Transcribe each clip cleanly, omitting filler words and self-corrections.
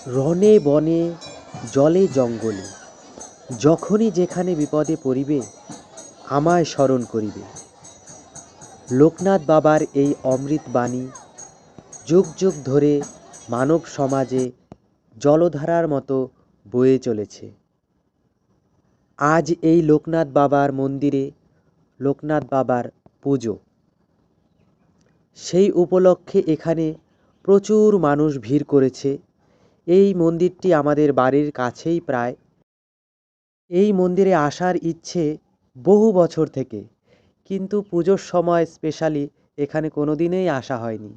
রনে বনে জলে জঙ্গলে যখনই যেখানে বিপদে পড়িবে আমায় স্মরণ করিবে। লোকনাথ বাবার এই অমৃত বাণী যুগ যুগ ধরে মানব সমাজে জলধারার মতো বয়ে চলেছে। আজ এই লোকনাথ বাবার মন্দিরে লোকনাথ বাবার পুজো, সেই উপলক্ষে এখানে প্রচুর মানুষ ভিড় করেছে। এই মন্দিরটি আমাদের বাড়ির কাছেই প্রায়। এই মন্দিরে আসার ইচ্ছে বহু বছর থেকে, কিন্তু পুজোর সময় স্পেশালি এখানে কোনো দিনেই আসা হয়নি।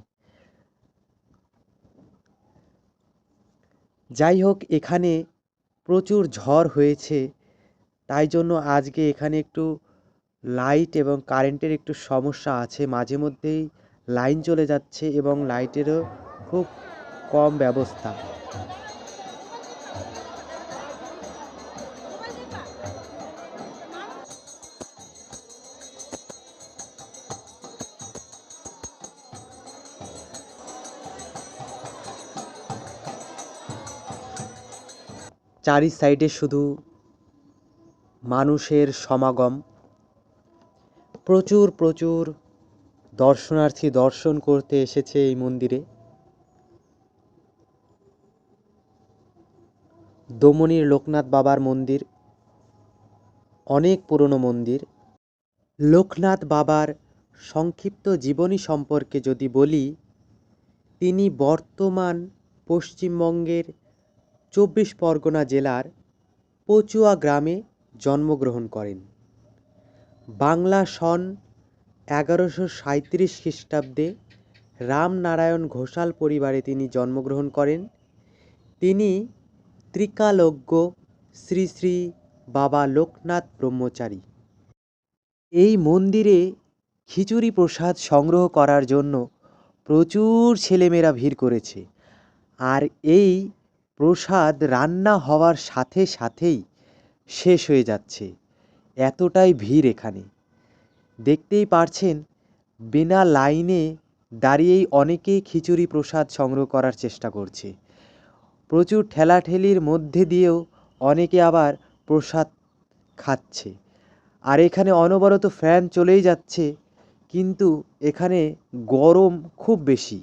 যাই হোক, এখানে প্রচুর ঝড় হয়েছে, তাই জন্য আজকে এখানে একটু লাইট এবং কারেন্টের একটু সমস্যা আছে। মাঝে মধ্যেই লাইন চলে যাচ্ছে এবং লাইটেরও খুব কম ব্যবস্থা। চারি সাইডে শুধু মানুষের সমাগম। প্রচুর প্রচুর দর্শনার্থী দর্শন করতে এসেছে এই মন্দিরে। দমনির লোকনাথ বাবার মন্দির অনেক পুরনো মন্দির। লোকনাথ বাবার সংক্ষিপ্ত জীবনী সম্পর্কে যদি বলি, তিনি বর্তমান পশ্চিমবঙ্গের ২৪ পরগনা জেলার পচুয়া গ্রামে জন্মগ্রহণ করেন। বাংলা সন ১১৩৭ খ্রিস্টাব্দে রামনারায়ণ ঘোষাল পরিবারে তিনি জন্মগ্রহণ করেন। তিনি ত্রিকালজ্ঞ শ্রী শ্রী বাবা লোকনাথ ব্রহ্মচারী। এই মন্দিরে খিচুড়ি প্রসাদ সংগ্রহ করার জন্য প্রচুর ছেলেমেয়েরা ভিড় করেছে। আর এই প্রসাদ রান্না হওয়ার সাথে সাথেই শেষ হয়ে যাচ্ছে, এতটাই ভিড় এখানে। দেখতেই পারছেন, বিনা লাইনে দাঁড়িয়েই অনেকেই খিচুড়ি প্রসাদ সংগ্রহ করার চেষ্টা করছে। প্রচুর ঠেলাঠেলির মধ্যে দিয়েও অনেকে আবার প্রসাদ খাচ্ছে। আর এখানে অনবরত ফ্যান চলেই যাচ্ছে, কিন্তু এখানে গরম খুব বেশি।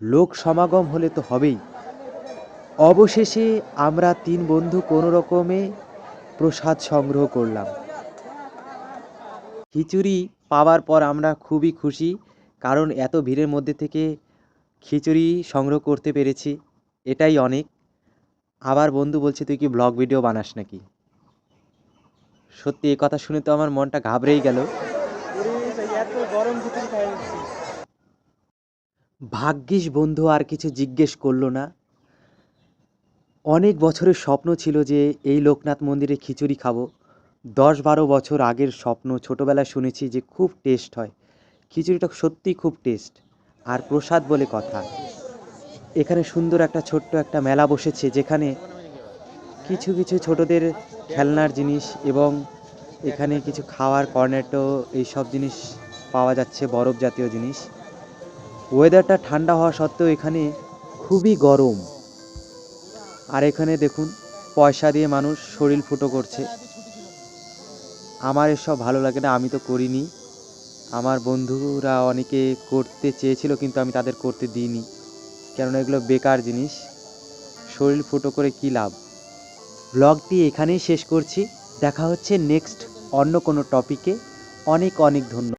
লোক সমাগম হলে তো হবেই। অবশেষে আমরা ৩ বন্ধু কোনো রকমে প্রসাদ সংগ্রহ করলাম। খিচুড়ি পাওয়ার পর আমরা খুবই খুশি, কারণ এত ভিড়ের মধ্যে থেকে খিচুড়ি সংগ্রহ করতে পেরেছি, এটাই অনেক। আবার বন্ধু বলছে, তুই কি ব্লগ ভিডিও বানাস নাকি? সত্যি এ কথা শুনে তো আমার মনটা ঘাবড়েই গেল। ভাগ্যিস বন্ধু আর কিছু জিজ্ঞেস করলো না। অনেক বছরের স্বপ্ন ছিল যে এই লোকনাথ মন্দিরে খিচুড়ি খাবো। ১০-১২ বছর আগের স্বপ্ন। ছোটোবেলায় শুনেছি যে খুব টেস্ট হয় খিচুড়িটা, সত্যিই খুব টেস্ট। আর প্রসাদ বলে কথা। এখানে সুন্দর একটা ছোট্ট একটা মেলা বসেছে, যেখানে কিছু কিছু ছোটদের খেলনার জিনিস এবং এখানে কিছু খাওয়ার কর্নেটো এইসব জিনিস পাওয়া যাচ্ছে, বরফ জাতীয় জিনিস। ওয়েদারটা ঠান্ডা হওয়া সত্ত্বেও এখানে খুবই গরম। আর এখানে দেখুন, পয়সা দিয়ে মানুষ শরীর ফুটো করছে। আমার এসব ভালো লাগে না, আমি তো করিনি। আমার বন্ধুরা অনেকে করতে চেয়েছিল, কিন্তু আমি তাদের করতে দিইনি, কেননা এগুলো বেকার জিনিস। শরীর ফুটো করে কী লাভ। ব্লগটি এখানেই শেষ করছি। দেখা হচ্ছে নেক্সট অন্য কোনো টপিকে। অনেক অনেক ধন্যবাদ।